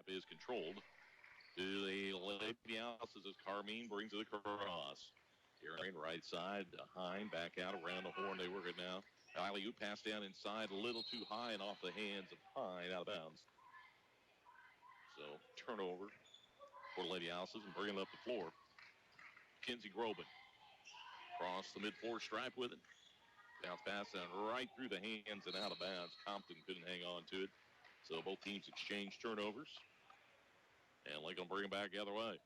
stripe is controlled to the Lady Alice's as Carmine brings it across. Carrying right side to Hine, back out around the horn. They work it now. Alley-oop pass down inside, a little too high and off the hands of Hine, out of bounds. So turnover for Lady Alice's and bringing it up the floor. Kinsey Groban across the mid-floor stripe with it. Bounce pass down right through the hands and out of bounds. Compton couldn't hang on to it. So both teams exchange turnovers. And Lincoln will bring it back the other way.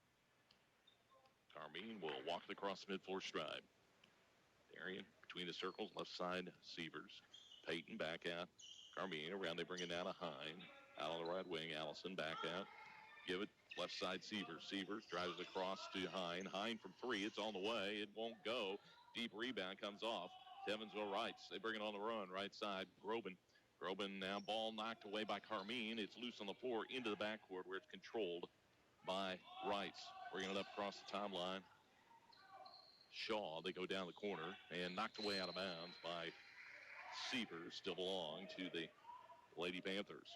Carmine will walk it across the mid-floor stripe. Darian between the circles, left side, Sievers. Peyton back out. Carmine around, they bring it down to Hine. Out on the right wing, Allison back out. Give it, left side, Sievers. Sievers drives it across to Hine. Hine from three, it's on the way. It won't go. Deep rebound comes off. To Evansville Reitz. They bring it on the run, right side, Groban. Groban now ball knocked away by Carmine. It's loose on the floor into the backcourt where it's controlled by Reitz. Bringing it up across the timeline. Shaw, they go down the corner and knocked away out of bounds by Sievers. Still belong to the Lady Panthers.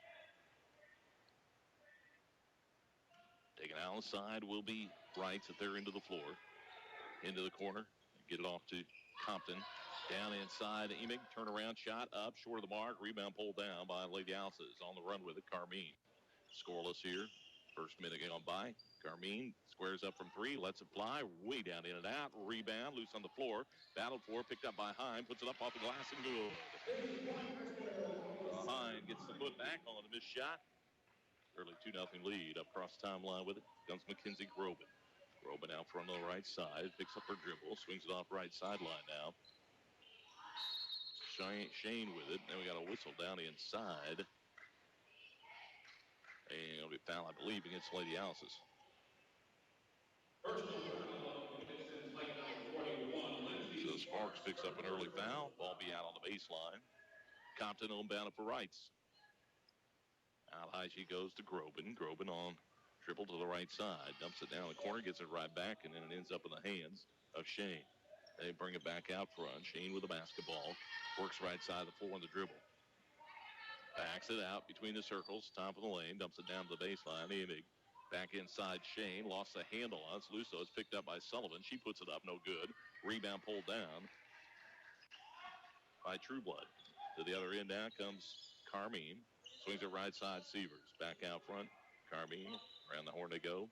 Taken outside will be Reitz at their end of the floor. Into the corner. Get it off to Compton. Down inside, Emig, turnaround shot up, short of the mark. Rebound pulled down by Lady Alice's. On the run with it, Carmine. Scoreless here. First minute gone by. Carmine squares up from three, lets it fly, way down in and out. Rebound, loose on the floor. Battled for, picked up by Hine, puts it up off the glass and good. Hine gets the foot back on the missed shot. Early 2-0 lead up across the timeline with it. Comes Mackenzie Groban. Groban out front on the right side, picks up her dribble, swings it off right sideline now. Shane with it. Then we got a whistle down inside. And it'll be foul, I believe, against Lady Alice's. So Sparks picks up an early foul. Ball be out on the baseline. Compton homebound for Reitz. Out high she goes to Groban. Groban on dribble to the right side. Dumps it down the corner, gets it right back, and then it ends up in the hands of Shane. They bring it back out front. Shane with the basketball. Works right side of the floor on the dribble. Backs it out between the circles. Top of the lane. Dumps it down to the baseline. Emig back inside Shane. Lost the handle on it. Lusso is picked up by Sullivan. She puts it up. No good. Rebound pulled down by Trueblood. To the other end now comes Carmine. Swings it right side. Sievers. Back out front. Carmine. Around the horn they go.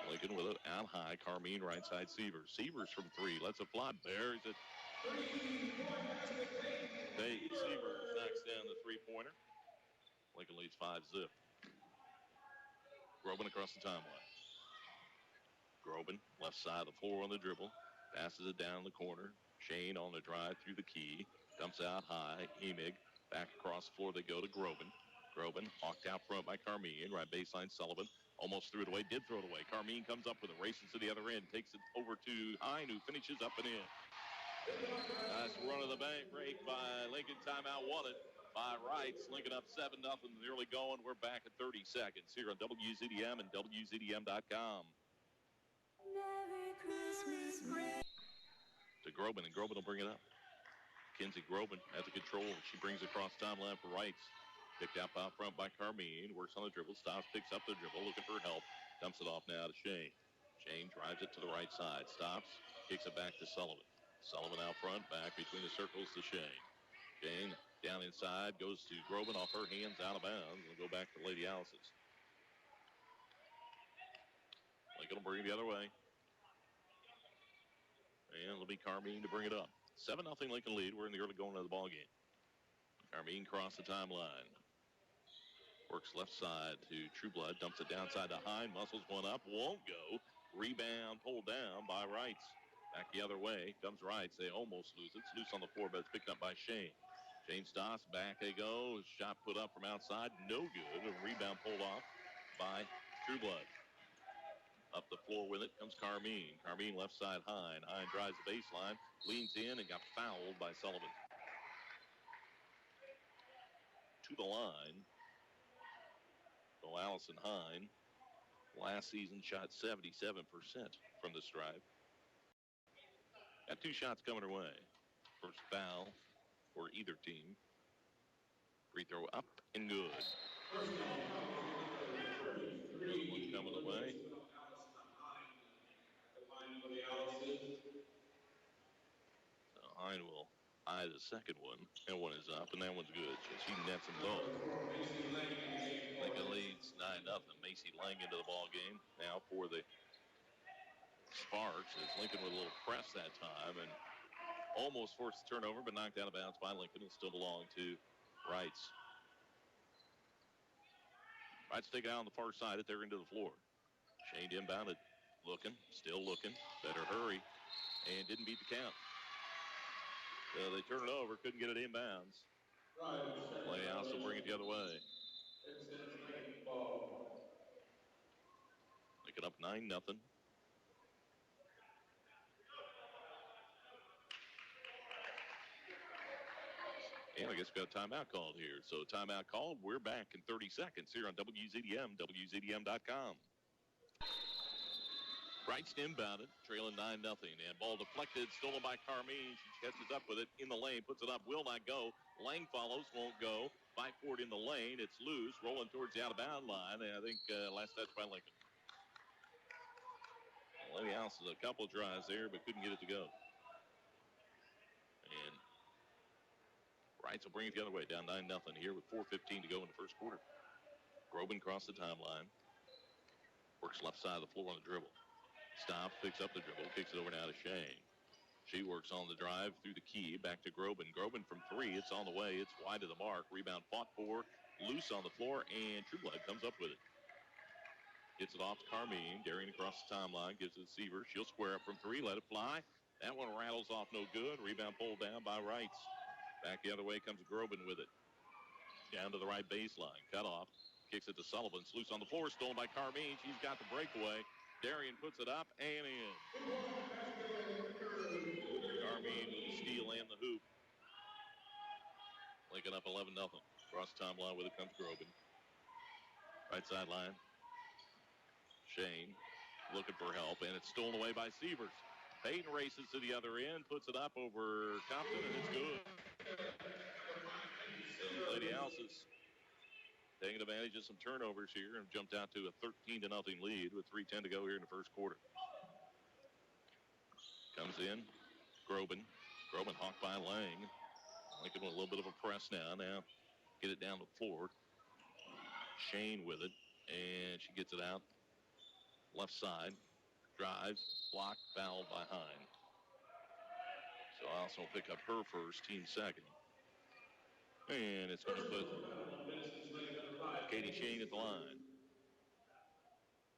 Lincoln with it out high. Carmine right side. Sievers. Sievers from three. Lets it fly. Buries it. Sievers knocks down the three-pointer. Lincoln leads 5-0. Groban across the timeline. Groban left side of the floor on the dribble. Passes it down the corner. Shane on the drive through the key. Dumps out high. Emig back across the floor. They go to Groban. Groban hawked out front by Carmine. Right baseline Sullivan. Almost threw it away. Did throw it away. Carmine comes up with it. Races to the other end. Takes it over to Hine, who finishes up and in. Nice run of the bank break by Lincoln. Timeout wanted by Reitz. Lincoln up 7-0 in the early going. We're back at 30 seconds here on WZDM and WZDM.com. Merry Christmas, to Groban, and Groban will bring it up. Kinsey Groban at the control. She brings it across timeline for Reitz. Picked up out front by Carmine. Works on the dribble. Stops, picks up the dribble. Looking for help. Dumps it off now to Shane. Shane drives it to the right side. Stops. Kicks it back to Sullivan. Sullivan out front. Back between the circles to Shane. Shane down inside. Goes to Groban off her hands. Out of bounds. We'll go back to Lady Alice's. Lincoln will bring it the other way. And it'll be Carmine to bring it up. 7-0 Lincoln lead. We're in the early going of the ball game. Carmine cross the timeline. Works left side to Trueblood. Dumps it downside to Hine. Muscles one up. Won't go. Rebound pulled down by Reitz. Back the other way. Comes Reitz. They almost lose it. It's loose on the floor, but it's picked up by Shane. Shane stops. Back they go. Shot put up from outside. No good. A rebound pulled off by Trueblood. Up the floor with it comes Carmine. Carmine left side Hine. Hine drives the baseline. Leans in and got fouled by Sullivan. To the line. So Allison Hine last season shot 77% from the stripe. Got two shots coming her way. First foul for either team. Free throw up and good. Another one coming away. So Hine will eye the second one. That one is up, and that one's good. So she nets them both. Lincoln leads 9-0. Macy Lang into the ball game now for the Sparks, as Lincoln with a little press that time and almost forced the turnover, but knocked out of bounds by Lincoln. It still belonged to Reitz. Reitz taking out on the far side at their end of the floor. Shane inbounded, looking, still looking. Better hurry, and didn't beat the count. So they turn it over, couldn't get it inbounds. Lady House will bring it the other way. Lincoln up 9-0. And I guess we got a timeout called here. So timeout called. We're back in 30 seconds here on WZDM, WZDM.com. Reitz inbounded, trailing 9-0. And ball deflected, stolen by Carmine. She catches up with it in the lane, puts it up, will not go. Lang follows, won't go. Fight for it in the lane. It's loose, rolling towards the out-of-bound line. And I think last touch by Lincoln. Lady House is a couple tries there, but couldn't get it to go. And Reitz will bring it the other way, down 9-0 here with 4:15 to go in the first quarter. Groban crossed the timeline. Works left side of the floor on the dribble. Stops, picks up the dribble, kicks it over now to Shane. She works on the drive through the key, back to Groban. Groban from three, it's on the way, it's wide of the mark. Rebound fought for, loose on the floor, and Trueblood comes up with it. Gets it off to Carmine. Darian across the timeline, gives it to Seaver. She'll square up from three, let it fly. That one rattles off, no good. Rebound pulled down by Reitz. Back the other way comes Groban with it. Down to the right baseline. Cut off. Kicks it to Sullivan. It's loose on the floor. Stolen by Carmine. She's got the breakaway. Darian puts it up and in. Carmine with the steal and the hoop. Lincoln up 11-0. Across the timeline with it comes Groban. Right sideline. Shane looking for help, and it's stolen away by Sievers. Payton races to the other end, puts it up over Compton, and it's good. So Lady House is taking advantage of some turnovers here and jumped out to a 13-0 lead with 3:10 to go here in the first quarter. Comes in, Groban. Groban hawked by Lang. Lincoln with a little bit of a press now. Now get it down the floor. Shane with it, and she gets it out. Left side, drives, blocked, fouled by Hine. So also pick up her first, team second. And it's going to put Katie Shane at the line.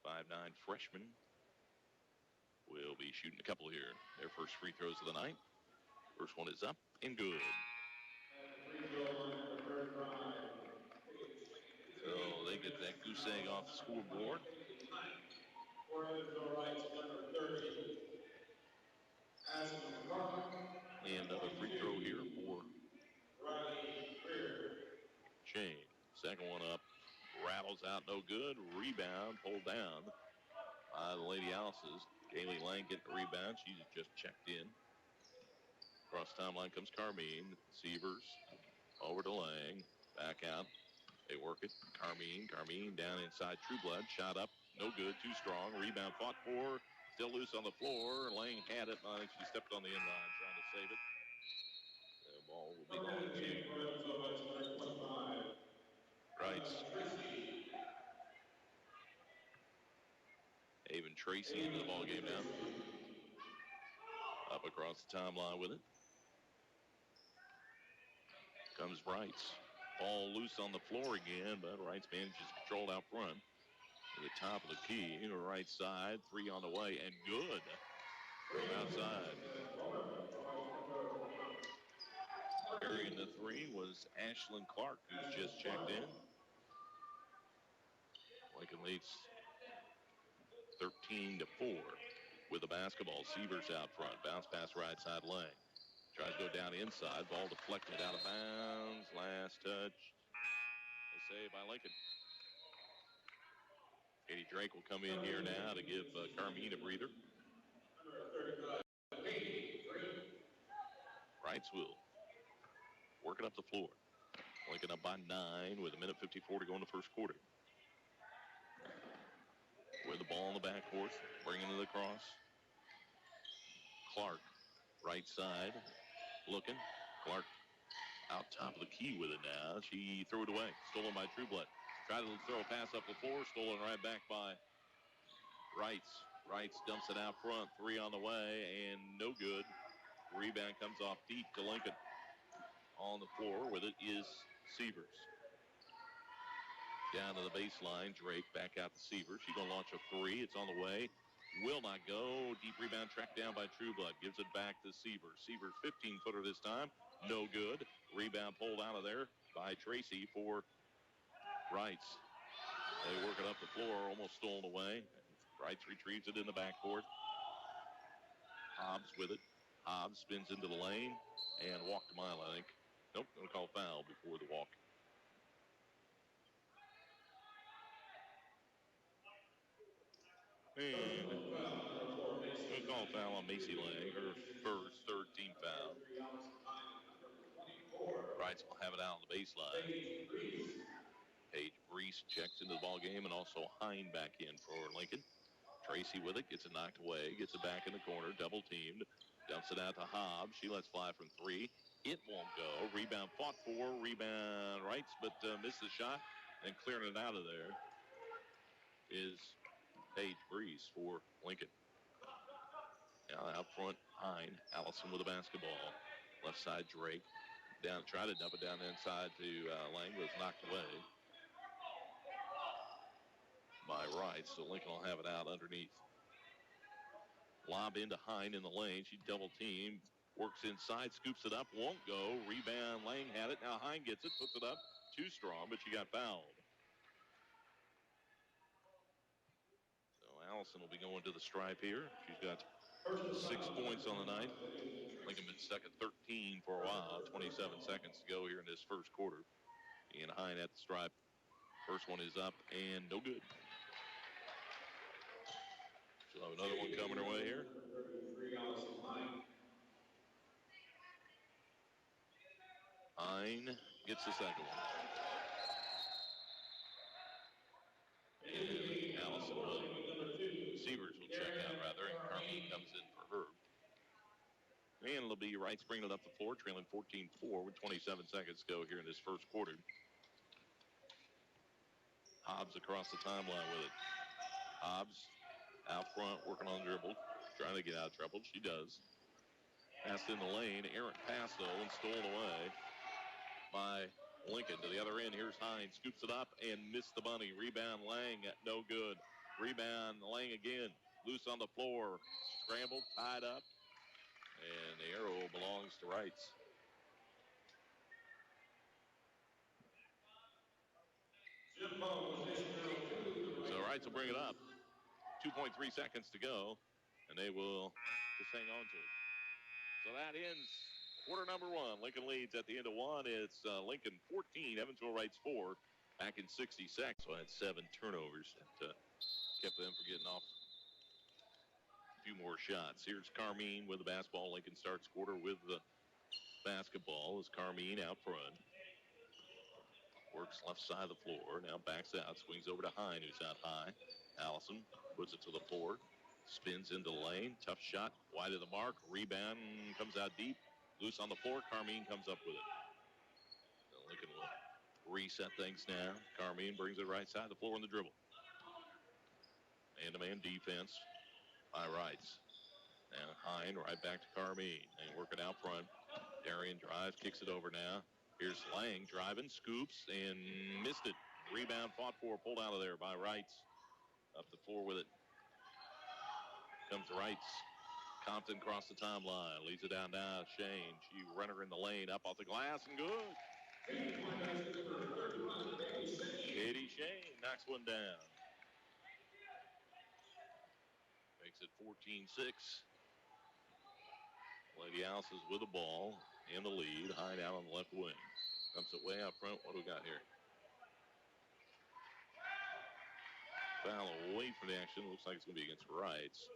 5'9" freshman will be shooting a couple here. Their first free throws of the night. First one is up and good. So they get that goose egg off the scoreboard. And another free throw here for Shane. Second one up. Rattles out, no good. Rebound pulled down by the Lady Alice's. Kaylee Lang getting the rebound. She's just checked in. Across the timeline comes Carmine. Sievers over to Lang. Back out. They work it. Carmine down inside Trueblood. Shot up. No good. Too strong. Rebound fought for. Still loose on the floor. Lang had it. I think she stepped on the end line trying to save it. The ball will be going to Reitz. Haven Tracy into the ball game now. Up across the timeline with it. Comes Reitz. Ball loose on the floor again, but Reitz manages to control out front. To the top of the key, right side, three on the way, and good from outside. Carrying the three was Ashlyn Clark, who's just checked in. Lincoln leads 13-4 with the basketball. Sievers out front. Bounce pass right side Lang. Tries to go down inside. Ball deflected out of bounds. Last touch. A save by Lincoln. Katie Drake will come in here now to give Carmine a breather. Reitz will work it up the floor. Lincoln up by 9 with 1:54 to go in the first quarter. With the ball in the backcourt, bringing it across. Clark, right side, looking. Clark out top of the key with it now. She threw it away. Stolen by Trueblood. Tried to throw a pass up the floor. Stolen right back by Reitz. Reitz dumps it out front. 3 on the way, and no good. Rebound comes off deep to Lincoln. On the floor with it is Sievers. Down to the baseline. Drake back out to Sievers. She's going to launch a 3. It's on the way. Will not go. Deep rebound tracked down by Trueblood. Gives it back to Sievers. Sievers 15-footer this time. No good. Rebound pulled out of there by Tracy for Reitz. They work it up the floor. Almost stolen away. Reitz retrieves it in the backcourt. Hobbs with it. Hobbs spins into the lane and walked a mile, I think. Nope, going to call foul before the walk. And going to call foul on Macy Lang, her first third-team foul. Reitz will have it out on the baseline. Paige Brees checks into the ball game, and also Hine back in for Lincoln. Tracy with it, gets it knocked away, gets it back in the corner, double-teamed, dumps it out to Hobbs. She lets fly from 3. It won't go. Rebound fought for. Rebound Reitz, but missed the shot, and clearing it out of there is Paige Brees for Lincoln. Now out front, Hine. Allison with the basketball. Left side, Drake. Down, try to dump it down inside to Lang, was knocked away by Reitz, so Lincoln will have it out underneath. Lob into Hine in the lane. She double team, works inside, scoops it up, won't go. Rebound, Lang had it. Now Hine gets it, puts it up. Too strong, but she got fouled. So Allison will be going to the stripe here. She's got 6 points on the night. Lincoln been stuck at 13 for a while. 27 seconds to go here in this first quarter. And Hine at the stripe. First one is up and no good. She'll have another one coming her way here. Hine gets the second one. And Allison will, Sievers will check out rather, and Carmine comes in for her. And it'll be Reitz bringing it up the floor, trailing 14-4 with 27 seconds to go here in this first quarter. Hobbs across the timeline with it. Hobbs out front, working on the dribble, trying to get out of trouble. She does. Passed in the lane, errant pass though, and stolen away by Lincoln. To the other end, here's Hines, scoops it up and missed the bunny. Rebound Lang, no good. Rebound Lang again, loose on the floor, scrambled, tied up, and the arrow belongs to Reitz. So Reitz will bring it up. 2.3 seconds to go, and they will just hang on to it. So that ends quarter number 1. Lincoln leads at the end of 1. It's Lincoln 14, Evansville Reitz 4. Back in 60 seconds, so I had 7 turnovers that kept them from getting off a few more shots. Here's Carmine with the basketball. Lincoln starts quarter with the basketball as Carmine out front. Works left side of the floor, now backs out, swings over to Hine, who's out high. Allison puts it to the floor, spins into the lane, tough shot, wide of the mark, rebound, comes out deep, loose on the floor, Carmine comes up with it. So Lincoln will reset things now. Carmine brings it right side of the floor on the dribble. Man-to-man defense by Reitz. Now Hine right back to Carmine, and working out front. Darian drives, kicks it over now. Here's Lang driving, scoops, and missed it. Rebound fought for, pulled out of there by Reitz. Up the floor with it. Comes Reitz. Compton across the timeline. Leads it down now. Shane. She runner in the lane. Up off the glass and good. Katie Shane knocks one down. Makes it 14-6. Lady Alice is with the ball in the lead. Hine out on the left wing. Comes it way out front. What do we got here? Foul away from the action. Looks like it's going to be against Reitz.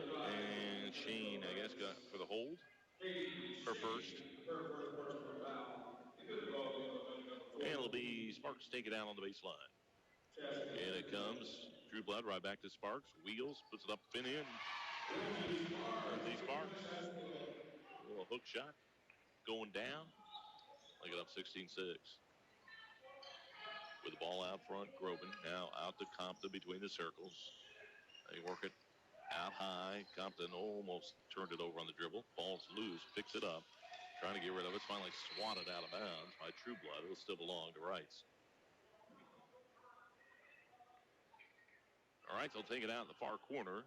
And Shane, I guess, got for the hold. her first. And it'll be Sparks take it out on the baseline. And it comes. Drew Blood right back to Sparks. Wheels, puts it up, spin in. Lindsay Sparks. A little hook shot going down. Make it up 16-6. With the ball out front, Groban now out to Compton between the circles. They work it out high. Compton almost turned it over on the dribble. Ball's loose, picks it up. Trying to get rid of it. It's finally swatted out of bounds by True Blood. It'll still belong to Reitz. All right, they'll take it out in the far corner.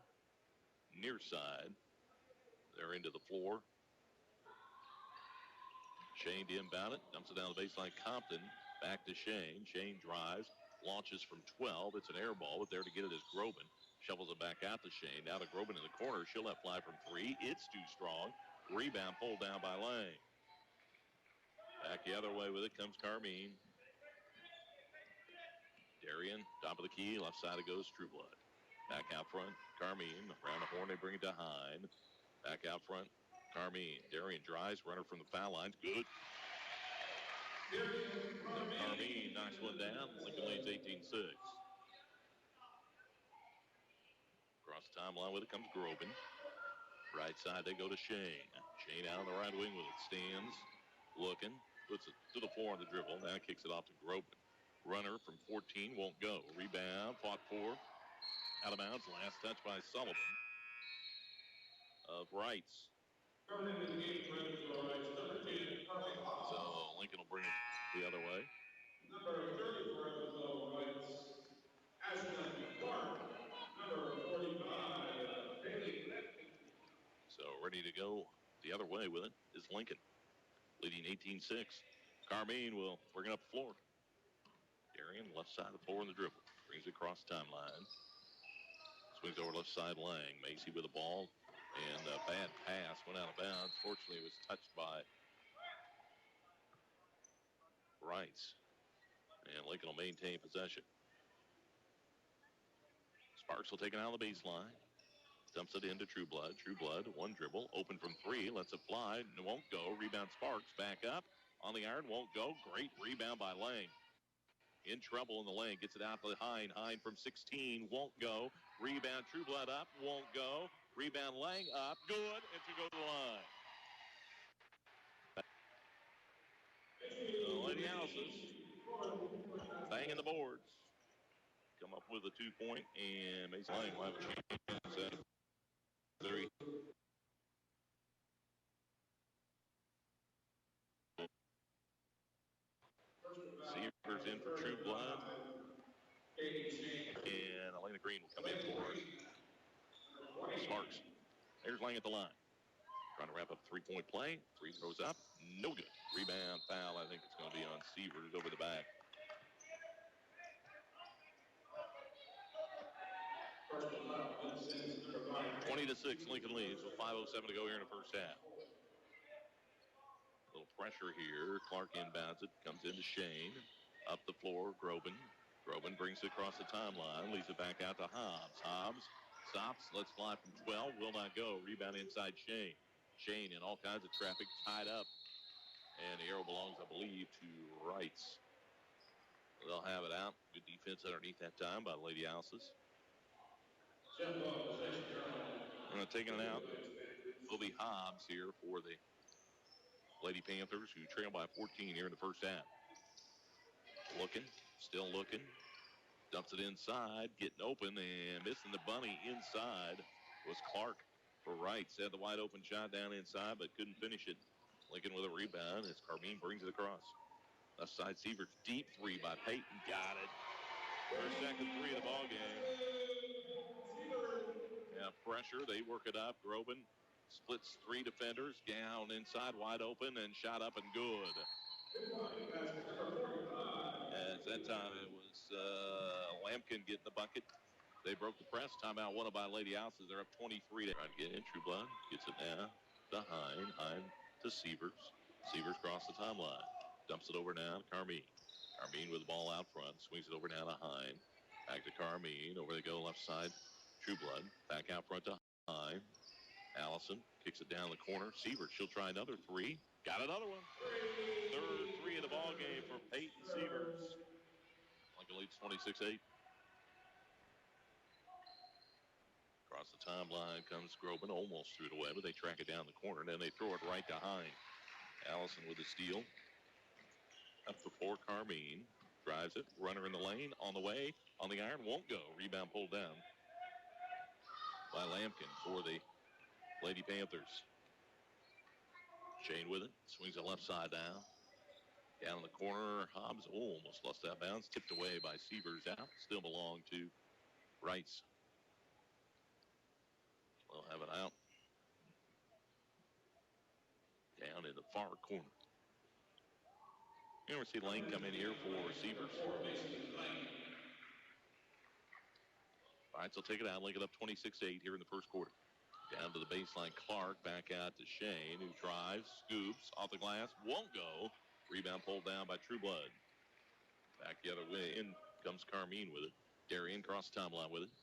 Near side. They're into the floor. Shane to inbound it. Dumps it down the baseline. Compton back to Shane. Shane drives. Launches from 12. It's an air ball, but there to get it is Groban. Shovels it back out to Shane. Now to Groban in the corner. She'll let fly from 3. It's too strong. Rebound pulled down by Lang. Back the other way with it comes Carmine. Darian, top of the key. Left side it goes True Blood. Back out front. Carmine. Around the horn they bring it to Hine. Back out front. Carmine. Darian drives. Runner from the foul line. Good. Carmine knocks one down. Lincoln leads 18-6. Across the timeline with it comes Groban. Right side they go to Shane. Shane out on the right wing with it. Stands. Looking. Puts it to the floor on the dribble. Now kicks it off to Groban. Runner from 14 won't go. Rebound. Fought for. Out of bounds. Last touch by Sullivan of Reitz. So Lincoln will bring it the other way. Number 30 for Evansville, Reitz. Number 45, Bailey. So ready to go the other way with it is Lincoln. Leading 18-6. Carmine will bring it up the floor. Darian, left side of the floor in the dribble. Brings it across the timeline. Swings over left side Lang. Macy with the ball. And a bad pass went out of bounds. Fortunately, it was touched by Reitz. And Lincoln will maintain possession. Sparks will take it out of the baseline. Dumps it into True Blood. True Blood, one dribble. Open from 3. Lets it fly. Won't go. Rebound Sparks. Back up. On the iron. Won't go. Great rebound by Lang. In trouble in the lane. Gets it out to Hine. Hine from 16. Won't go. Rebound. True Blood up. Won't go. Rebound Lang up. Good. And to go to the line. The Lady Houses banging the boards. Come up with a 2-point. And Mason Lang will have a chance at 3. Seavers in for True Blood. And Elena Green will come in for Sparks. There's Lang at the line. Trying to wrap up a 3-point play. 3 throws up. No good. Rebound foul. I think it's going to be on Seavers over the back. 20-6, Lincoln leads with 5:07 to go here in the first half. A little pressure here. Clark inbounds it. Comes into Shane. Up the floor, Groban. Groban brings it across the timeline. Leaves it back out to Hobbs. Hobbs stops. Lets fly from 12. Will not go. Rebound inside Shane. Shane in all kinds of traffic. Tied up. And the arrow belongs, I believe, to Reitz. They'll have it out. Good defense underneath that time by the Lady Houses. Taking it out will be Hobbs here for the Lady Panthers, who trail by 14 here in the first half. Looking, still looking. Dumps it inside, getting open, and missing the bunny inside was Clark for Reitz. Had the wide open shot down inside, but couldn't finish it. Lincoln with a rebound as Carmine brings it across. Left side, Seavers, deep 3 by Peyton. Got it. First, second 3 of the ball game. Yeah, pressure. They work it up. Groban splits 3 defenders. Down inside, wide open, and shot up and good. As that time it was Lampkin getting the bucket. They broke the press. Timeout won by Lady Houses. They're up 23. Trying to get in. True Blood gets it now to Hine. Hine to Seavers. Seavers across the timeline. Dumps it over now to Carmine. Carmine with the ball out front. Swings it over now to Hine. Back to Carmine. Over they go left side. True Blood back out front to Hine. Allison kicks it down the corner. Sievers, she'll try another three. Got another one. Third three of the ball game for Peyton Sievers. Lincoln leads 26-8. Across the timeline comes Groban, almost through the web, but they track it down the corner, and then they throw it right to Hine. Allison with the steal. Up before Carmine. Drives it. Runner in the lane. On the way. On the iron. Won't go. Rebound pulled down by Lampkin for the Lady Panthers. Shane with it. Swings it left side down. Down in the corner. Hobbs almost lost that bounce. Tipped away by Sievers out. Still belonged to Reitz. They'll have it out. Down in the far corner. Here we see Lane come in here for receivers. Reitz will take it out. Lincoln up 26-8 here in the first quarter. Down to the baseline. Clark back out to Shane, who drives, scoops off the glass. Won't go. Rebound pulled down by Trueblood. Back the other way. In comes Carmine with it. Darian cross the timeline with it.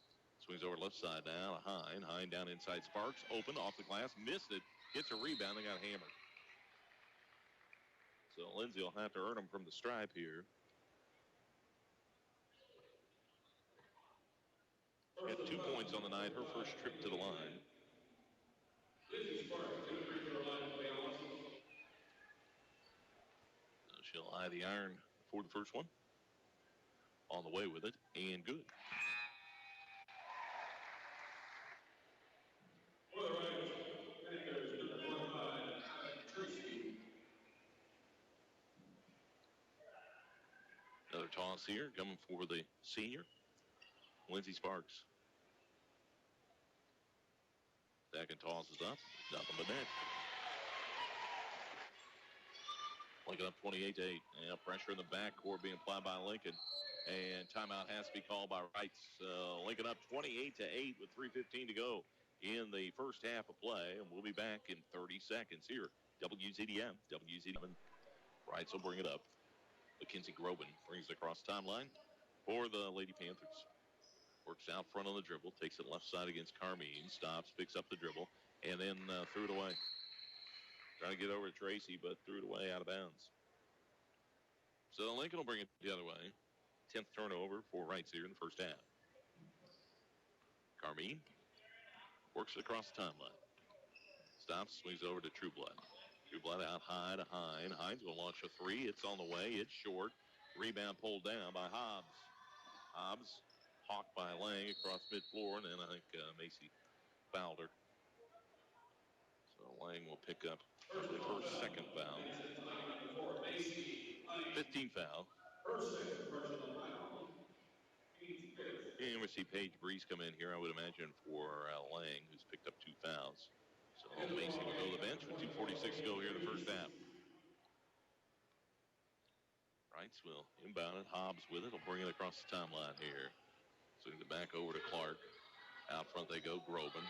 Swings over left side down. Hine. Hine down inside Sparks. Open off the glass. Missed it. Gets a rebound. They got hammered. So Lindsay will have to earn them from the stripe here. Had 2 points on the night. Her first trip to the line. She'll eye the iron for the first one. On the way with it, and good. Another toss here, coming for the senior, Lindsay Sparks. Second toss is up, nothing but net. Lincoln up 28-8. Yeah, pressure in the backcourt being applied by Lincoln. And timeout has to be called by Reitz. Lincoln up 28-8 with 3:15 to go in the first half of play. And we'll be back in 30 seconds here. WZDM. Reitz will bring it up. Mackenzie Groban brings it across the timeline for the Lady Panthers. Works out front on the dribble. Takes it left side against Carmine. Stops, picks up the dribble, and then threw it away. Trying to get over to Tracy, but threw it away out of bounds. So Lincoln will bring it the other way. 10th turnover for Reitz here in the first half. Carmine works it across the timeline. Stops, swings over to Trueblood. Trueblood out high to Hine. Hine's going to launch a three. It's on the way. It's short. Rebound pulled down by Hobbs. Hobbs hawked by Lang across mid-floor, and then I think Macy fouled her. So Lang will pick up her second foul. 15 foul. And we see Paige Breeze come in here, I would imagine, for Lang, who's picked up 2 fouls. So Macy will go to the bench with 2:46 to go here in the first half. Reitz will inbound it. Hobbs with it. He'll bring it across the timeline here. Swing it back over to Clark. Out front they go. Groban.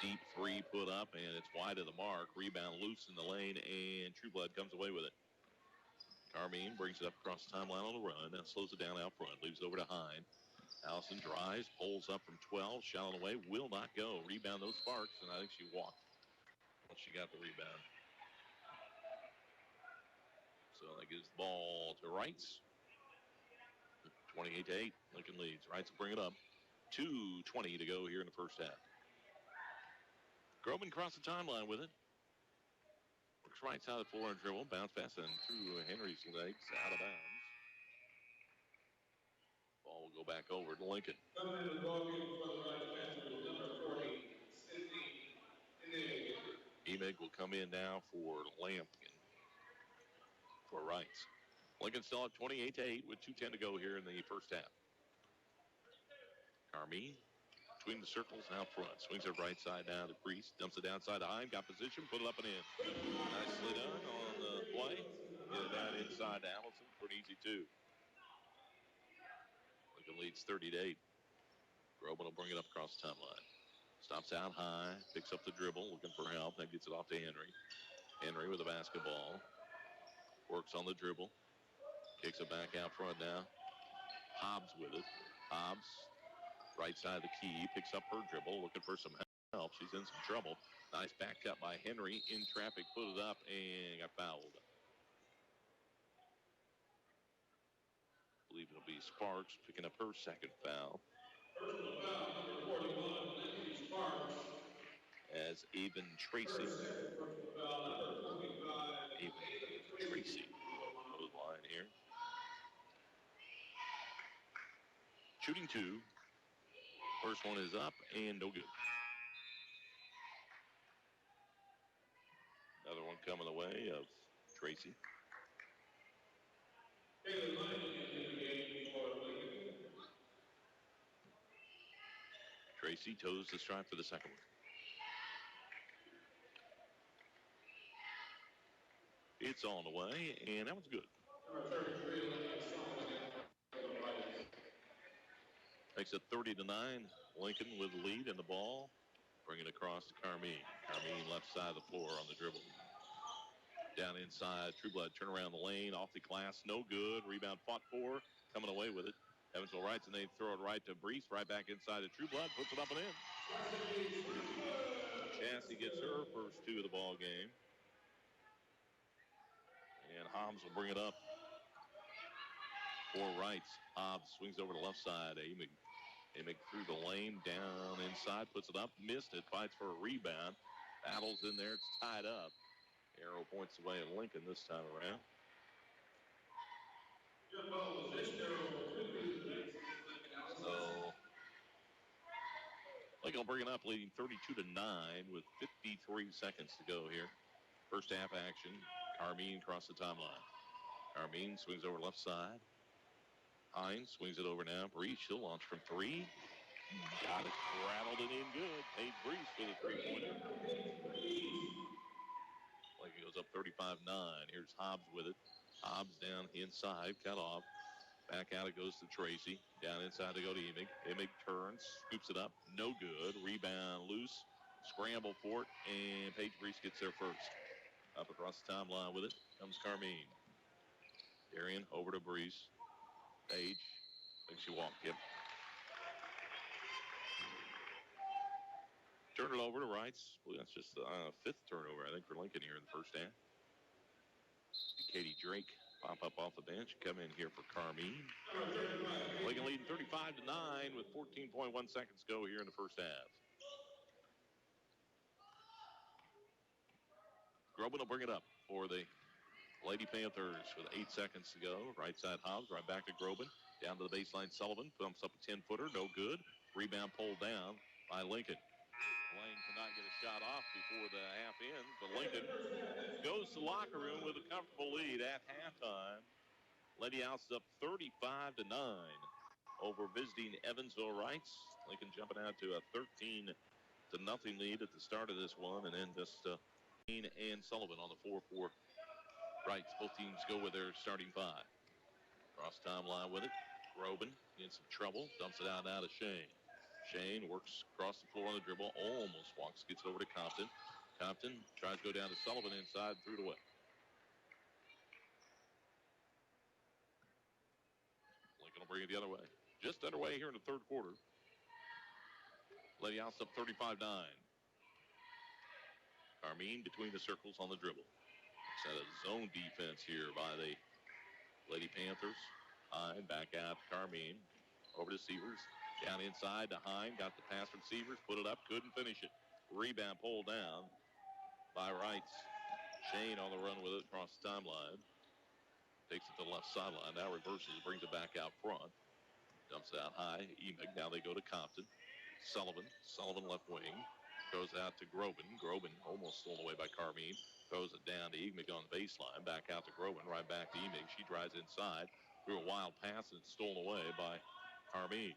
Deep three put up, and it's wide of the mark. Rebound loose in the lane, and Trueblood comes away with it. Carmine brings it up across the timeline on the run. Now slows it down out front. Leaves it over to Hine. Allison drives, pulls up from 12. Shot on the way. Will not go. Rebound those Sparks, and I think she walked once she got the rebound. So that gives the ball to Reitz. 28-8. Lincoln leads. Reitz will bring it up. 2:20 to go here in the first half. Groban crossed the timeline with it. Works right side of the floor and dribble. Bounce pass and through Henry's legs out of bounds. Ball will go back over to Lincoln. Emig will come in now for Lampkin for Reitz. Lincoln still at 28-8 with 2:10 to go here in the first half. Carmine between the circles out front. Swings it right side down to Priest. Dumps it downside to Hine. Got position. Put it up and in. Nicely done on the play. Get it down inside to Allison for an easy 2. Lincoln leads 30-8. Groban will bring it up across the timeline. Stops out high. Picks up the dribble. Looking for help. Then gets it off to Henry. Henry with the basketball. Works on the dribble. Kicks it back out front now. Hobbs with it. Hobbs. Right side of the key, picks up her dribble, looking for some help. She's in some trouble. Nice back cut by Henry. In traffic, put it up, and got fouled. I believe it'll be Sparks picking up her second foul. Personal foul, number 41, Lindsay Sparks. As Avon Tracy. Second personal foul, number 45, Avon Tracy. Goes line here. Shooting two. First one is up and no good. Another one coming the way of Tracy. Taylor Lyman is in the game for Lincoln. Tracy toes the stripe for the second one. It's on the way, and that was good. Number 33, Lincoln Sullivan for the Reitz. Makes it 30-9. Lincoln with the lead in the ball. Bring it across to Carmine. Carmine left side of the floor on the dribble. Down inside, Trueblood turn around the lane, off the glass, no good. Rebound fought for, coming away with it. Evansville Reitz, and they throw it right to Brees, right back inside to Trueblood, puts it up and in. Chassie gets her first two of the ball game. And Hobbs will bring it up for Reitz. Hobbs swings over to the left side. Amick through the lane, down inside, puts it up, missed it, fights for a rebound. Battles in there, it's tied up. Arrow points away at Lincoln this time around. So Lincoln will bring it up, leading 32-9 with 53 seconds to go here. First half action. Carmine across the timeline. Carmine swings over left side. Hines swings it over now. Brees, she'll launch from three. Got it, rattled it in good. Paige Brees for the three-pointer. Lincoln goes up 35-9. Here's Hobbs with it. Hobbs down inside, cut off. Back out it goes to Tracy. Down inside to go to Emick. Emick turns, scoops it up. No good. Rebound loose. Scramble for it. And Paige Brees gets there first. Up across the timeline with it comes Carmine. Darian over to Brees. Paige. I think she walked. Yep. Turn it over to Reitz. Well, that's just the fifth turnover, I think, for Lincoln here in the first half. Katie Drake pop up off the bench, come in here for Carmine. Lincoln leading 35-9 with 14.1 seconds to go here in the first half. Groban will bring it up for the Lady Panthers with 8 seconds to go. Right side Hobbs, right back to Groban. Down to the baseline, Sullivan pumps up a 10-footer, no good. Rebound pulled down by Lincoln. Lane cannot get a shot off before the half ends, but Lincoln goes to the locker room with a comfortable lead at halftime. Lady House up 35-9 over visiting Evansville Reitz. Lincoln jumping out to a 13-0 lead at the start of this one, and then just Dean and Sullivan on the 4-4 Reitz. Both teams go with their starting five. Cross timeline with it. Groban in some trouble, dumps it out now to Shane. Shane works across the floor on the dribble, almost walks, gets it over to Compton. Compton tries to go down to Sullivan inside, threw it away. Lincoln will bring it the other way. Just underway here in the third quarter. Lady House up 35-9. Carmine between the circles on the dribble. Set a zone defense here by the Lady Panthers. Hine back out to Carmine. Over to Severs. Down inside to Hine. Got the pass from Severs. Put it up. Couldn't finish it. Rebound pulled down by Reitz. Shane on the run with it across the timeline. Takes it to the left sideline. Now reverses. Brings it back out front. Dumps it out high. Emick. Now they go to Compton. Sullivan. Sullivan left wing. Goes out to Groban. Groban almost stolen away by Carmine. Throws it down to Emick on the baseline. Back out to Groban. Right back to Emick. She drives inside. Threw a wild pass and stolen away by Carmine.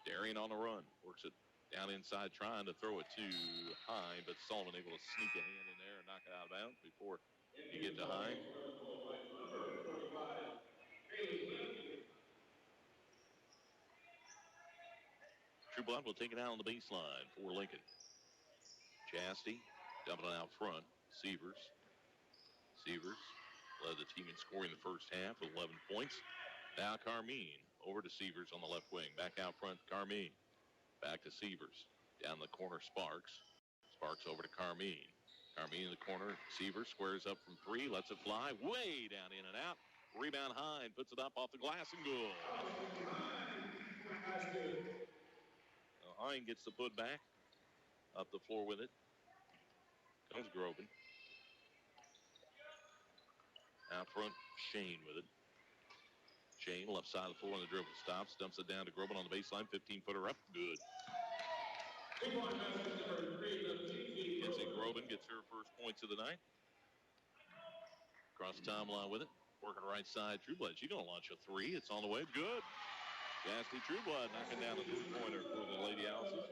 Darian on the run. Works it down inside trying to throw it to Hine, but Sullivan able to sneak a hand in there and knock it out of bounds before you get to Hine. Trueblood will take it out on the baseline for Lincoln. Chastity dumping it out front. Severs led the team in scoring the first half with 11 points. Now Carmine over to Severs on the left wing. Back out front, Carmine. Back to Severs. Down the corner, Sparks. Sparks over to Carmine. Carmine in the corner. Seaver squares up from 3. Lets it fly. Way down, in and out. Rebound Hine. Puts it up off the glass and good. Hine gets the put back. Up the floor with it. Comes Groban. Out front, Shane with it. Shane, left side of the floor on the dribble. Stops, dumps it down to Groban on the baseline. 15-footer up. Good. Nancy Groban gets her first points of the night. Across the timeline with it. Working right side. Trueblood. She's going to launch a 3. It's on the way. Good. Chastity Trueblood knocking down a 3-pointer for the Lady Alice's.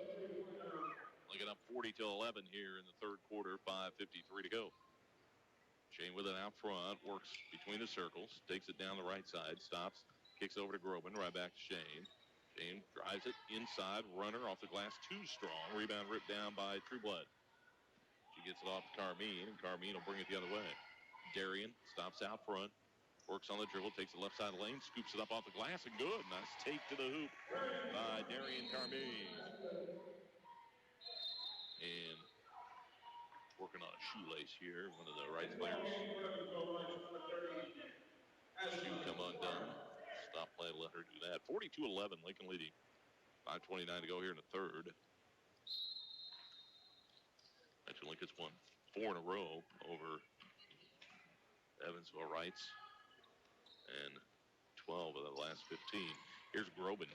Looking up 40-11 here in the third quarter. 5:53 to go. Shane with it out front. Works between the circles. Takes it down the right side. Stops. Kicks over to Groban. Right back to Shane. Shane drives it inside. Runner off the glass. Too strong. Rebound ripped down by Trueblood. She gets it off to Carmine, and Carmine will bring it the other way. Darian stops out front. Works on the dribble. Takes the left side of the lane. Scoops it up off the glass, and good. Nice take to the hoop by Darian Carmine. And working on a shoelace here. One of the Reitz players. Shoe come undone. Stop play, let her do that. 42-11, Lincoln leading. 5:29 to go here in the third. Actually, Lincoln's won 4 in a row over Evansville Reitz. And 12 of the last 15. Here's Groban.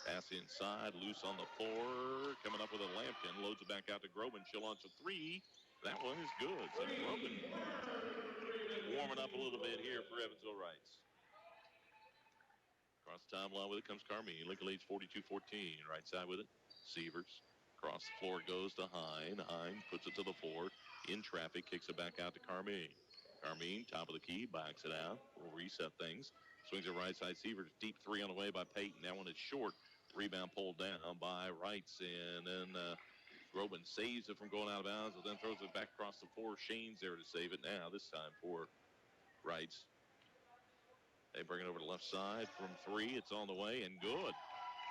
Pass inside, loose on the floor. Coming up with a Lampkin. Loads it back out to Groban. She'll launch a 3. That one is good. So Groban warming up a little bit here for Evansville Reitz. Across the timeline with it comes Carmine. Lincoln leads 42-14. Right side with it. Severs. Across the floor goes to Hine. Hine puts it to the floor. In traffic, kicks it back out to Carmine. Carmine, top of the key, backs it out. Will reset things. Swings it right side. Severs, deep 3 on the way by Peyton. That one is short. Rebound pulled down by Reitz. And then Groban saves it from going out of bounds, but then throws it back across the floor. Shane's there to save it now, this time for Reitz. They bring it over to the left side from 3. It's on the way and good.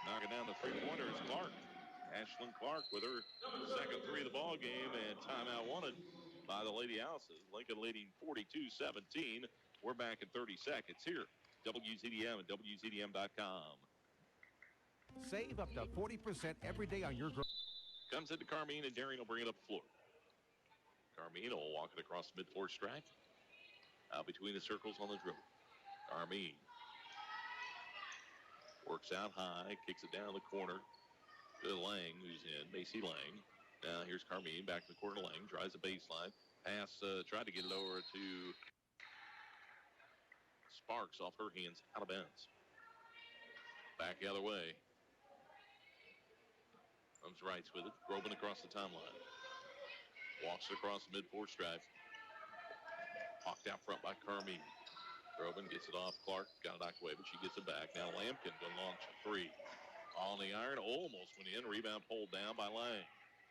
Knocking down the 3-pointer is Clark. Ashlyn Clark with her second 3 of the ball game, and timeout wanted by the Lady Alice's. Lincoln leading 42-17. We're back in 30 seconds here. WZDM and WZDM.com. Save up to 40% every day on your Comes into Carmine, and Darian will bring it up the floor. Carmine will walk it across the mid-floor stripe. Out between the circles on the dribble. Carmine works out high, kicks it down the corner to Lang, who's in, Macy Lang. Now here's Carmine, back in the corner. Lang drives the baseline. Pass, tried to get it over to Sparks off her hands, out of bounds. Back the other way. Comes Reitz with it. Groban across the timeline. Walks across the mid-floor stripe. Hawked out front by Carmine. Groban gets it off. Clark got it knocked away, but she gets it back. Now Lampkin going to launch a 3. On the iron, almost went in. Rebound pulled down by Lang.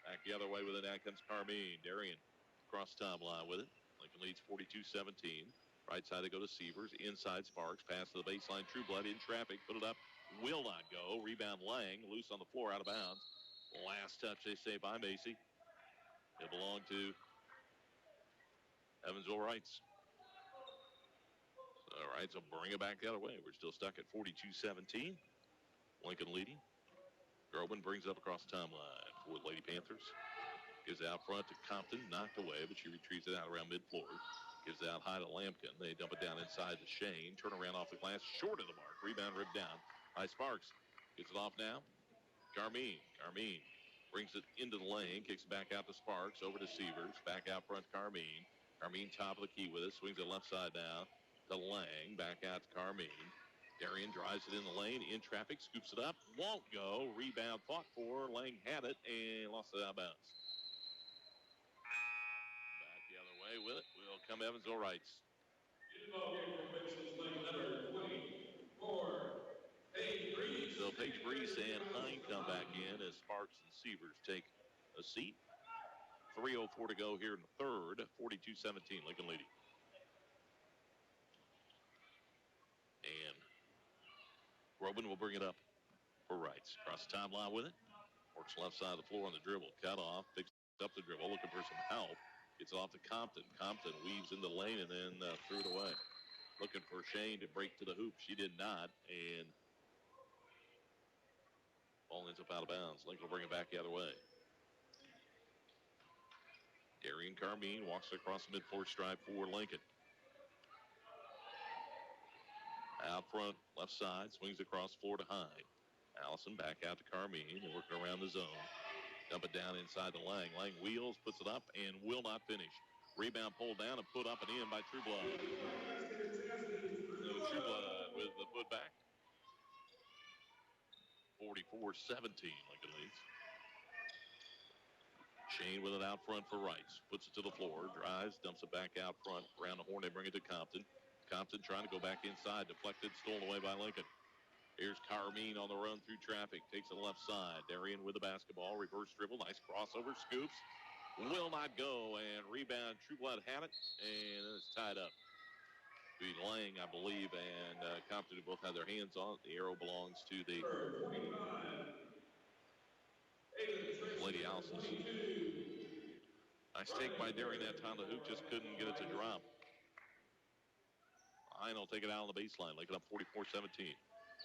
Back the other way with it. Now comes Carmine. Darian across the timeline with it. Lincoln leads 42-17. Right side they go to Severs. Inside Sparks. Pass to the baseline. Trueblood in traffic. Put it up. Will not go. Rebound Lang. Loose on the floor. Out of bounds. Last touch they say by Macy. It belonged to Evansville Reitz. All right, so bring it back the other way. We're still stuck at 42-17. Lincoln leading. Groban brings it up across the timeline for the Lady Panthers. Gives it out front to Compton. Knocked away, but she retrieves it out around mid-floor. Gives it out high to Lampkin. They dump it down inside to Shane. Turn around off the glass. Short of the mark. Rebound ripped down by Sparks. Gets it off now. Carmine brings it into the lane. Kicks it back out to Sparks. Over to Severs. Back out front Carmine. Carmine top of the key with it. Swings it left side now to Lang. Back out to Carmine. Darian drives it in the lane. In traffic. Scoops it up. Won't go. Rebound fought for. Lang had it and lost it out of bounds. Back the other way with it will come Evansville Reitz. So Paige Brees and Hine come back in as Sparks and Severs take a seat. 3:04 to go here in the third. 42-17, Lincoln leading. And Groban will bring it up for Reitz. Across the timeline with it. Works left side of the floor on the dribble. Cut off. Picks up the dribble. Looking for some help. Gets it off to Compton. Compton weaves in the lane and then threw it away. Looking for Shane to break to the hoop. She did not. And ball ends up out of bounds. Lincoln will bring it back the other way. Darian Carmine walks across the midcourt stripe for Lincoln. Out front, left side, swings across floor to Hyde. Allison back out to Carmine and working around the zone. Dump it down inside to Lang. Lang wheels, puts it up, and will not finish. Rebound pulled down and put up and in by Trueblood. So Trueblood with the putback. 44-17, Lincoln leads. Shane with it out front for Reitz. Puts it to the floor, drives, dumps it back out front. Around the horn, they bring it to Compton. Compton trying to go back inside. Deflected, stolen away by Lincoln. Here's Carmine on the run through traffic. Takes it left side. Darian with the basketball. Reverse dribble. Nice crossover. Scoops. Will not go. And rebound. Trueblood had it. And it's tied up. Be Lang, I believe, and Compton both have their hands on it. The arrow belongs to the Lady Allisons. Nice take by Darian that time. The hoop just couldn't get it to drop. Hine will take it out on the baseline. Lincoln up 44-17.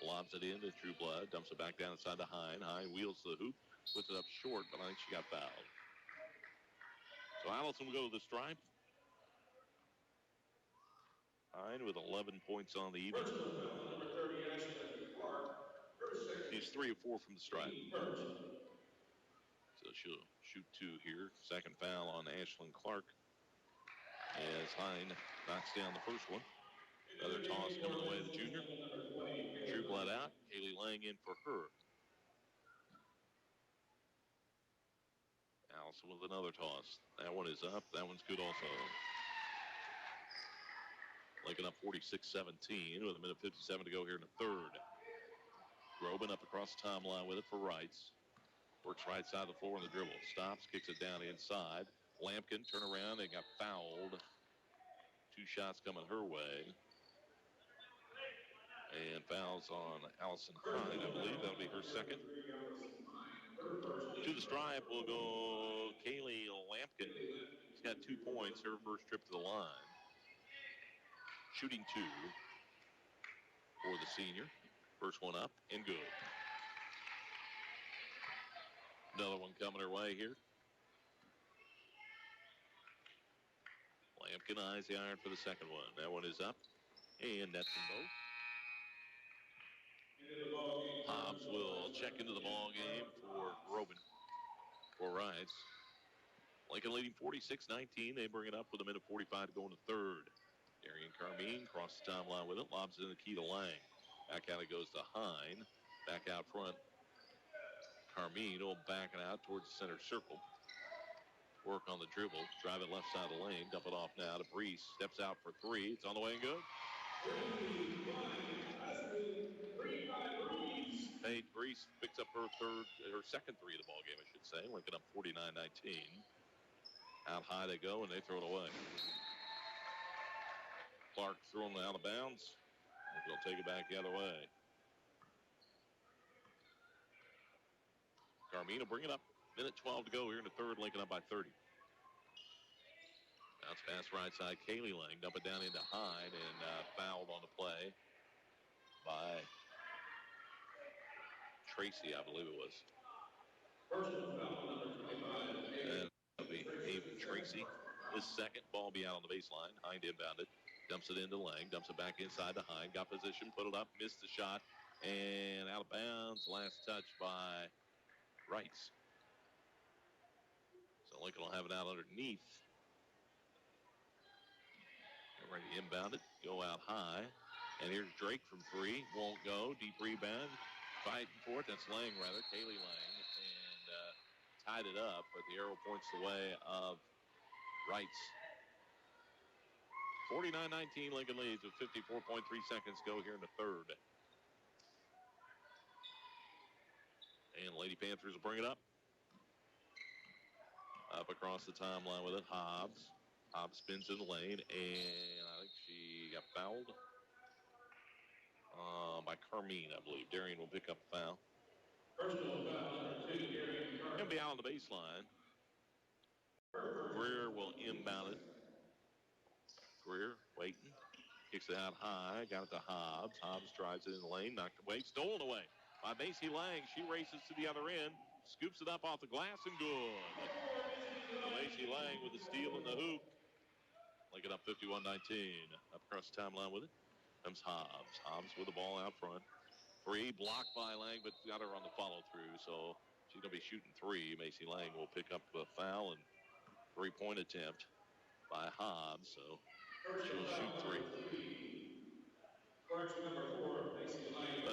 Lobs it in to Trueblood. Dumps it back down inside to Hine. Hine wheels to the hoop. Puts it up short, but I think she got fouled. So Allison will go to the stripe. Hine with 11 points on the evening. She's 3 of 4 from the stripe. So she'll shoot 2 here. Second foul on Ashlyn Clark as Hine knocks down the first one. Another toss coming the way of the junior. Trueblood out. Haley Lang in for her. Allison with another toss. That one is up. That one's good also. Lincoln up 46-17 with a minute 57 to go here in the third. Groban up across the timeline with it for Reitz. Works right side of the floor on the dribble. Stops, kicks it down inside. Lampkin turn around and got fouled. 2 shots coming her way. And fouls on Allison Hine, I believe. That'll be her second. To the stripe will go Kaylee Lampkin. She's got 2 points, her first trip to the line. Shooting 2 for the senior. First one up and good. Another one coming her way here. Lampkin eyes the iron for the second one. That one is up. And that's them both. Hobbs will check into the ball game for Groban. For Reitz. Lincoln leading 46-19. They bring it up with a minute 45 to go in the third. Darian Carmine crosses the timeline with it. Lobs it in the key to Lang. Back out it goes to Hine. Back out front. Carmine will back it out towards the center circle. Work on the dribble. Drive it left side of the lane. Dump it off now to Brees. Steps out for 3. It's on the way and good. Paige Brees picks up her second 3 of the ball game, I should say. Lincoln up 49-19. Out high they go, and they throw it away. Clark throwing it out of bounds. They'll take it back the other way. Carmine will bring it up. Minute 12 to go here in the third. Lincoln up by 30. Bounce pass right side. Kaylee Lang dump it down into Hyde and fouled on the play by Tracy, I believe it was. And that'll be Ava Tracy. His second ball be out on the baseline. Hyde inbounded. Dumps it into Lang. Dumps it back inside to Hyde. Got position. Put it up. Missed the shot. And out of bounds. Last touch by Reitz. So Lincoln will have it out underneath. They're ready to inbound it. Go out high. And here's Drake from 3. Won't go. Deep rebound. Fighting for it. That's Lang, rather. Kaylee Lang. And tied it up. But the arrow points the way of Reitz. 49-19. Lincoln leads with 54.3 seconds go here in the third. And Lady Panthers will bring it up. Up across the timeline with it. Hobbs. Hobbs spins in the lane. And I think she got fouled by Carmine, I believe. Darian will pick up a foul. Personal foul number 2, Darian He'll be out on the baseline. Greer will inbound it. Greer waiting. Kicks it out high. Got it to Hobbs. Hobbs drives it in the lane. Knocked away. Stolen away by Macy Lang. She races to the other end. Scoops it up off the glass and good. Macy Lang with the steal in the hoop. Lincoln up 51-19. Up across the timeline with it comes Hobbs. Hobbs with the ball out front. Three blocked by Lang, but got her on the follow through. So she's going to be shooting three. Macy Lang will pick up a foul and three-point attempt by Hobbs. So she'll shoot three.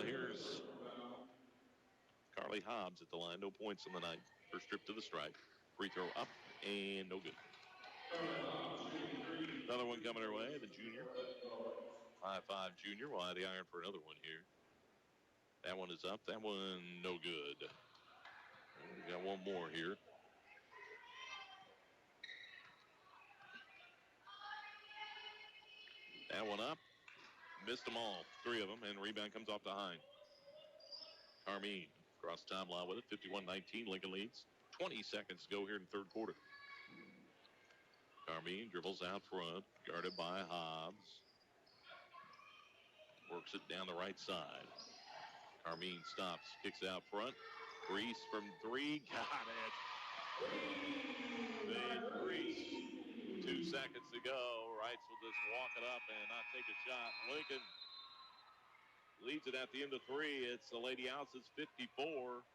Here's Carly Hobbs at the line. No points on the night. First trip to the stripe. Free throw up and no good. Another one coming her way, the junior. 5'5" junior will have the iron for another one here. That one is up. That one no good. We got one more here. That one up. Missed them all. Three of them. And rebound comes off to Hine. Carmine across the timeline with it. 51-19. Lincoln leads. 20 seconds to go here in the third quarter. Carmine dribbles out front. Guarded by Hobbs. Works it down the right side. Carmine stops. Kicks it out front. Grease from three. Got it. Made Grease. 2 seconds to go. Reitz will just walk it up and not take a shot. Lincoln leads it at the end of three. It's the Lady Houses 54.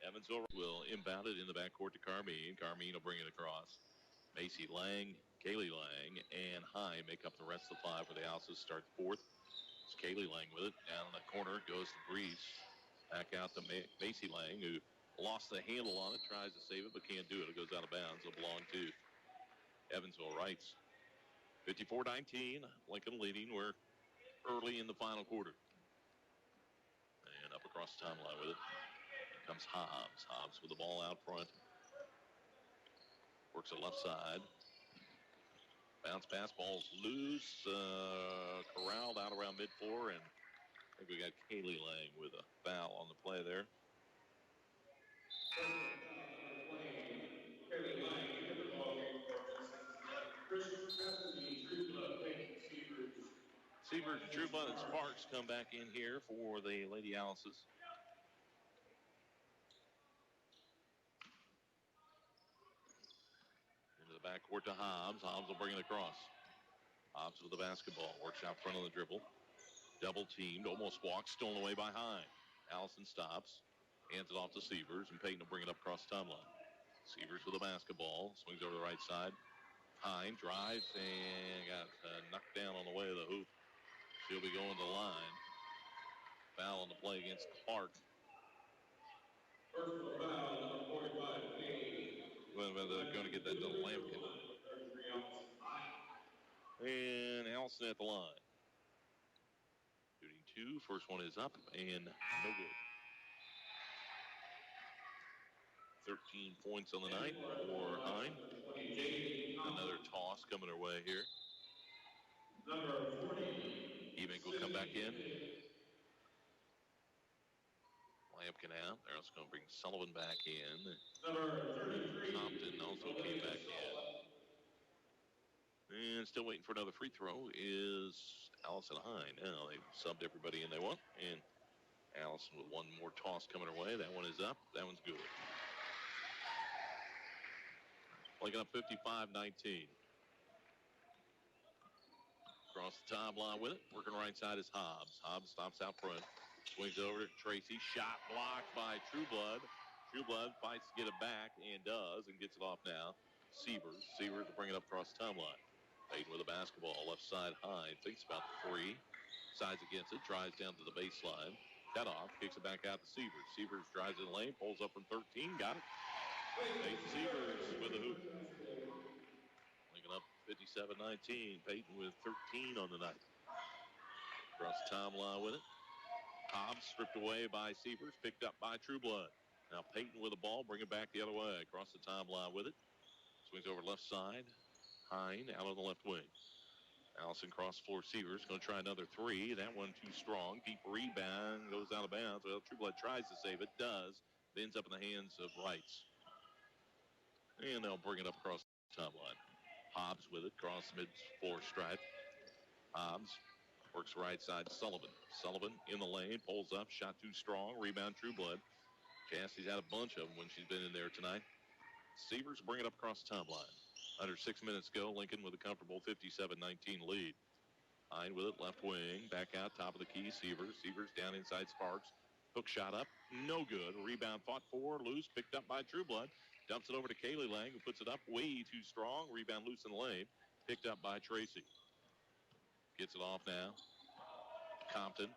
Evansville will inbound it in the backcourt to Carmine. Carmine will bring it across. Macy Lang, Kaylee Lang, and High make up the rest of the five for the Houses. Start fourth. It's Kaylee Lang with it. Down in the corner goes to Grease. Back out to Macy Lang, who lost the handle on it. Tries to save it, but can't do it. It goes out of bounds. It'll belong to Evansville Reitz. 54-19. Lincoln leading. We're early in the final quarter. And up across the timeline with it comes Hobbs. Hobbs with the ball out front. Works it left side. Bounce pass, ball's loose. Corralled out around midfloor, and I think we got Kaylee Lang with a foul on the play there. Seabird, Trueblood, and Sparks come back in here for the Lady Alice's. Into the backcourt to Hobbs. Hobbs will bring it across. Hobbs with the basketball. Works out front on the dribble. Double teamed. Almost walked. Stolen away by Hine. Allison stops. Hands it off to Sievers. And Peyton will bring it up across the timeline. Sievers with the basketball. Swings over to the right side. Hine drives and got knocked down on the way of the hoop. She'll be going to the line. Foul on the play against Clark. Well, they're going to get that to Lampkin. And Allison at the line. Shooting two. First one is up and no good. 13 points on the night for Hine. Another toss coming her way here. Evink will come back in. Lampkin out. They're also going to bring Sullivan back in. Compton also came back in. And still waiting for another free throw is Allison Hine. Now they've subbed everybody in they want. And Allison with one more toss coming her way. That one is up. That one's good. Lincoln up 55-19. Across the timeline with it. Working right side is Hobbs. Hobbs stops out front. Swings over to Tracy. Shot blocked by Trueblood. Trueblood fights to get it back and does and gets it off now. Sievers. Sievers will bring it up across the timeline. Peyton with the basketball. Left side high. Thinks about the three. Sides against it. Drives down to the baseline. Cut off. Kicks it back out to Sievers. Sievers drives in the lane. Pulls up from 13. Got it. Peyton Sievers with a hoop. Lincoln up 57-19. Peyton with 13 on the night. Across the timeline with it. Hobbs stripped away by Sievers. Picked up by Trueblood. Now Peyton with the ball. Bring it back the other way. Across the timeline with it. Swings over left side. Hine out on the left wing. Allison cross floor. Sievers going to try another three. That one too strong. Deep rebound. Goes out of bounds. Well, Trueblood tries to save it. Does. Ends up in the hands of Reitz. And they'll bring it up across the timeline. Hobbs with it, cross mid-floor stripe. Hobbs works right side, Sullivan. Sullivan in the lane, pulls up, shot too strong, rebound Trueblood. Cassie's had a bunch of them when she's been in there tonight. Sievers bring it up across the timeline. Under 6 minutes to go, Lincoln with a comfortable 57-19 lead. Hine with it, left wing, back out, top of the key, Sievers. Sievers down inside Sparks. Hook shot up, no good. Rebound fought for, loose, picked up by Trueblood. Dumps it over to Kaylee Lang, who puts it up way too strong. Rebound loose in the lane, picked up by Tracy. Gets it off now. Compton,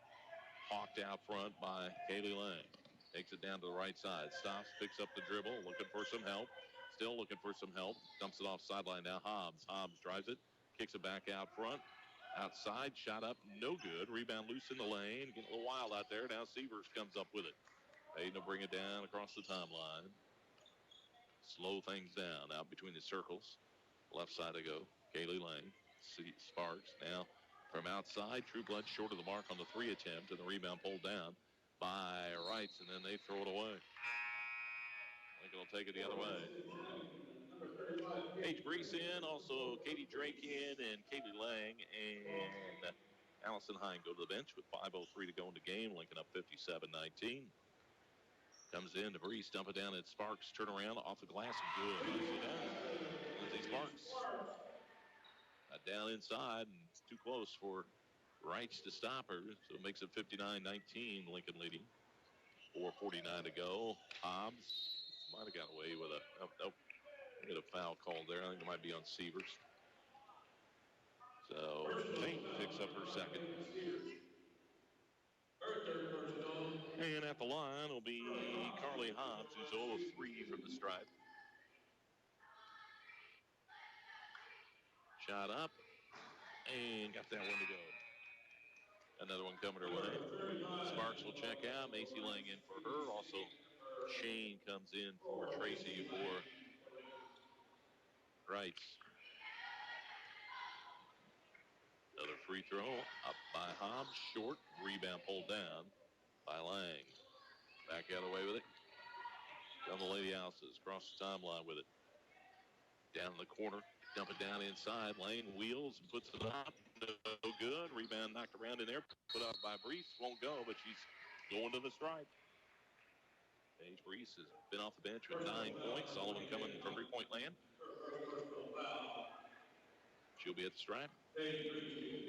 hawked out front by Kaylee Lang. Takes it down to the right side. Stops, picks up the dribble, looking for some help. Still looking for some help. Dumps it off sideline now. Hobbs. Hobbs drives it, kicks it back out front. Outside, shot up, no good. Rebound loose in the lane. Getting a little wild out there. Now Sievers comes up with it. Hayden will bring it down across the timeline. Slow things down out between the circles. Left side they go. Kaylee Lang. Sparks now from outside. Trueblood short of the mark on the 3 attempt, and the rebound pulled down by Reitz, and then they throw it away. Lincoln will take it the other way. Paige Brees in, also Katie Drake in, and Kaylee Lang and Allison Hine go to the bench with 5:03 to go in the game. Lincoln up 57-19. Comes in to Brees, dump it down at Sparks, turn around off the glass, and good. Nicely done. Lindsay Sparks. Down inside and too close for Reitz to stop her, so it makes it 59-19. Lincoln leading. 4:49 to go. Hobbs might have got away with a nope. Get a foul called there. I think it might be on Sievers. So Tate picks up her second. And at the line will be Carly Hobbs, who's 0 of 3 from the stripe. Shot up and got that one to go. Another one coming her way. Sparks will check out. Macy Lang in for her. Also, Shane comes in for Tracy for Reitz. Another free throw up by Hobbs. Short. Rebound pulled down by Lang. Back out of the way with it. Down the Lady Houses. Across the timeline with it. Down in the corner. Dump it down inside. Lane wheels and puts it up. No good. Rebound knocked around in there. Put up by Brees. Won't go, but she's going to the stripe. Paige Brees has been off the bench with 9 points. Sullivan coming from three-point land. She'll be at the stripe.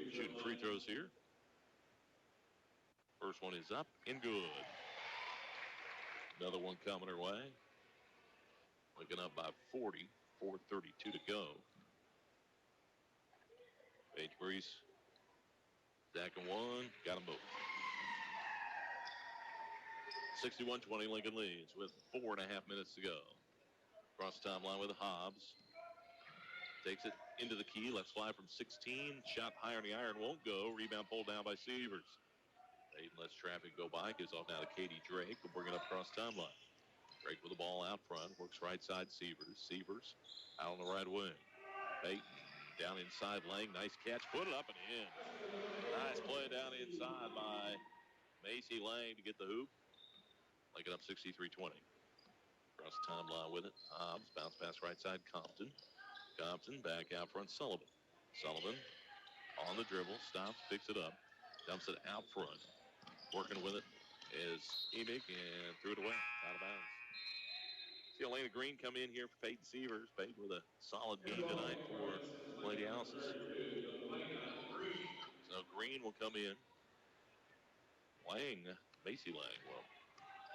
Shooting free throws here. First one is up and good. Another one coming her way. Looking up by 40. 4:32 to go. Paige Brees. Second one. Got them both. 61-20 Lincoln leads with 4.5 minutes to go. Cross the timeline with Hobbs. Takes it into the key. Let's fly from 16. Shot higher in the iron. Won't go. Rebound pulled down by Sievers. Hayden lets traffic go by. Gives off now to Katie Drake. We'll bring it up across the timeline. Drake with the ball out front. Works right side Sievers. Sievers out on the right wing. Peyton down inside Lang. Nice catch. Put it up and in. Nice play down inside by Macy Lang to get the hoop. Lincoln up 63-20. Across the timeline with it. Hobbs bounce pass right side Compton. Compton back out front Sullivan. Sullivan on the dribble. Stops. Picks it up. Dumps it out front. Working with it is Emick and threw it away. Out of bounds. See Elena Green come in here for Peyton Sievers. Peyton with a solid game tonight for Lady Houses. So Green will come in. Lang, Macy Lang will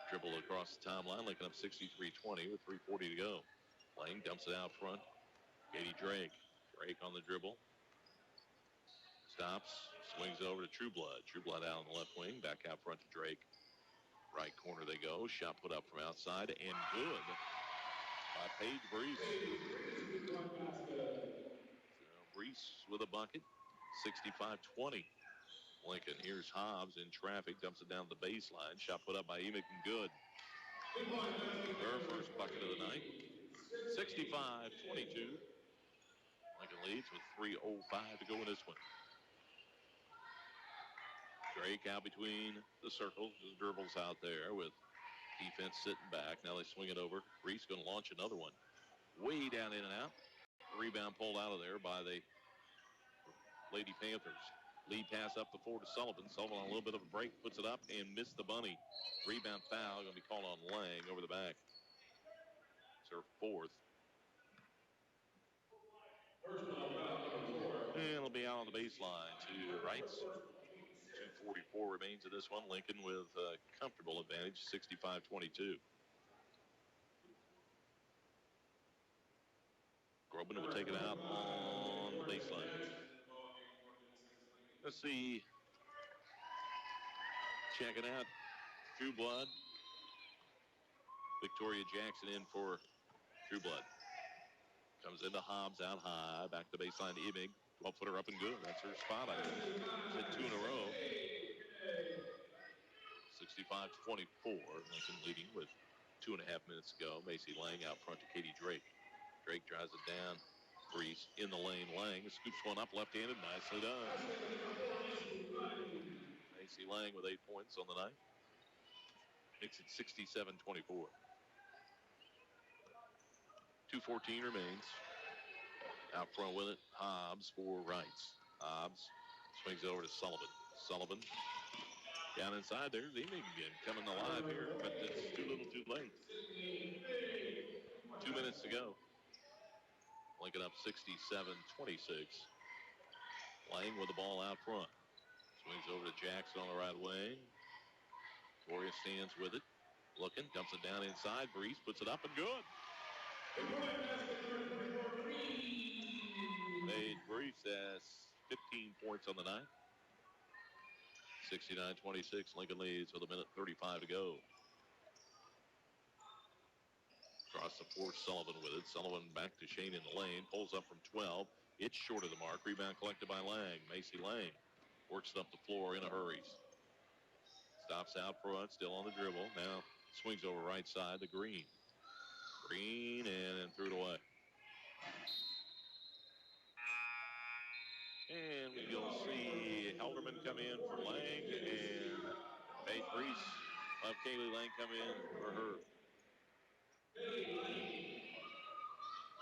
dribble across the timeline. Lincoln up 63-20 with 3:40 to go. Lang dumps it out front. Katie Drake. Drake on the dribble. Stops. Swings over to Trueblood. Trueblood out on the left wing. Back out front to Drake. Right corner they go. Shot put up from outside and good by Paige Brees. So Brees with a bucket. 65-20. Lincoln. Here's Hobbs in traffic. Dumps it down the baseline. Shot put up by Emick and good. Her first bucket of the night. 65-22. Lincoln leads with 3:05 to go in this one. Drake out between the circles. Just dribbles out there with defense sitting back. Now they swing it over. Reese going to launch another one. way down in and out. Rebound pulled out of there by the Lady Panthers. Lead pass up the floor to Sullivan. Sullivan on a little bit of a break, puts it up and missed the bunny. Rebound foul going to be called on Lang over the back. It's her fourth. And it'll be out on the baseline to Reitz. 2:44 remains in this one. Lincoln with a comfortable advantage, 65-22. Grobin will take it out on the baseline. Let's see. Check it out. True Blood. Victoria Jackson in for True Blood. Comes into Hobbs out high. Back to the baseline to Imig. 12-footer up and good. That's her spot, I think. She's hit two in a row. 65-24. Lincoln leading with 2.5 minutes to go. Macy Lang out front to Katie Drake. Drake drives it down. Breeze in the lane. Lang scoops one up left-handed. Nicely done. Macy Lang with 8 points on the night. Makes it 67-24. 2:14 remains. Out front with it, Hobbs for Reitz. Hobbs swings over to Sullivan. Sullivan down inside. There's Imig again, coming alive here, but it's too little too late. 2 minutes to go. Lincoln up 67-26. Lang with the ball out front. Swings over to Jackson on the right wing. Gloria stands with it. Looking, dumps it down inside. Breeze puts it up and good. Made Breeze has 15 points on the night. 69-26. Lincoln leads with 1:35 to go. Across the floor, Sullivan with it. Sullivan back to Shane in the lane. Pulls up from 12. It's short of the mark. Rebound collected by Lang. Macy Lang works it up the floor in a hurry. Stops out front, still on the dribble. Now swings over right side to Green. Green and threw it away. And we'll see Helderman come in for Lang and Faith Breeze of Kaylee Lang come in for her.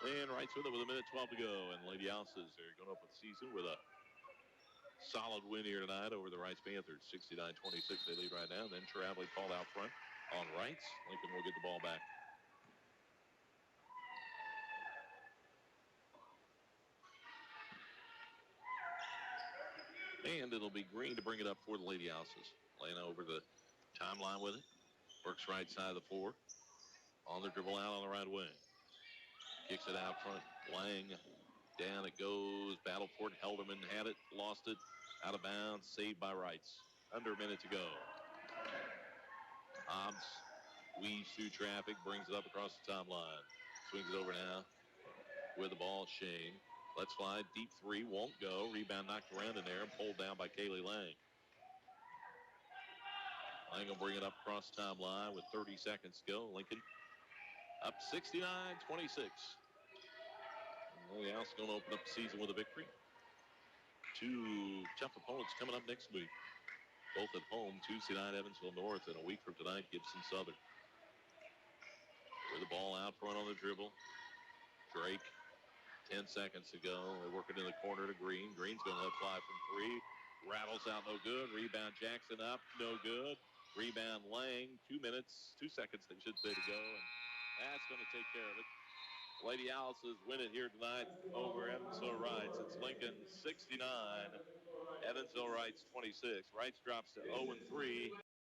And Reitz with it with 1:12 to go. And Lady Houses are going to open the season with a solid win here tonight over the Reitz Panthers. 69-26 they lead right now. And then Travelli called out front on Reitz. Lincoln will get the ball back. And it'll be Green to bring it up for the Lady Houses. Laying over the timeline with it. Works right side of the floor. On the dribble out on the right wing. Kicks it out front. Lang. Down it goes. Battle for it. Helderman had it. Lost it. Out of bounds. Saved by Reitz. Under a minute to go. Hobbs weaves through traffic. Brings it up across the timeline. Swings it over now. With the ball, Shane. Let's fly. Deep three. Won't go. Rebound knocked around in there and pulled down by Kaylee Lang. Lang will bring it up across the timeline with 30 seconds to go. Lincoln up 69-26. Lady House going to open up the season with a victory. Two tough opponents coming up next week. Both at home, Tuesday night, Evansville North, and a week from tonight, Gibson Southern. With the ball out front on the dribble. Drake. 10 seconds to go. They work it in the corner to Green. Green's going to let fly from three. Rattles out, no good. Rebound Jackson up, no good. Rebound Lang, 2 minutes, 2 seconds, they should say, to go. And that's going to take care of it. Lady Alice's win it here tonight over Evansville Reitz. It's Lincoln 69, Evansville Reitz 26. Reitz drops to 0-3.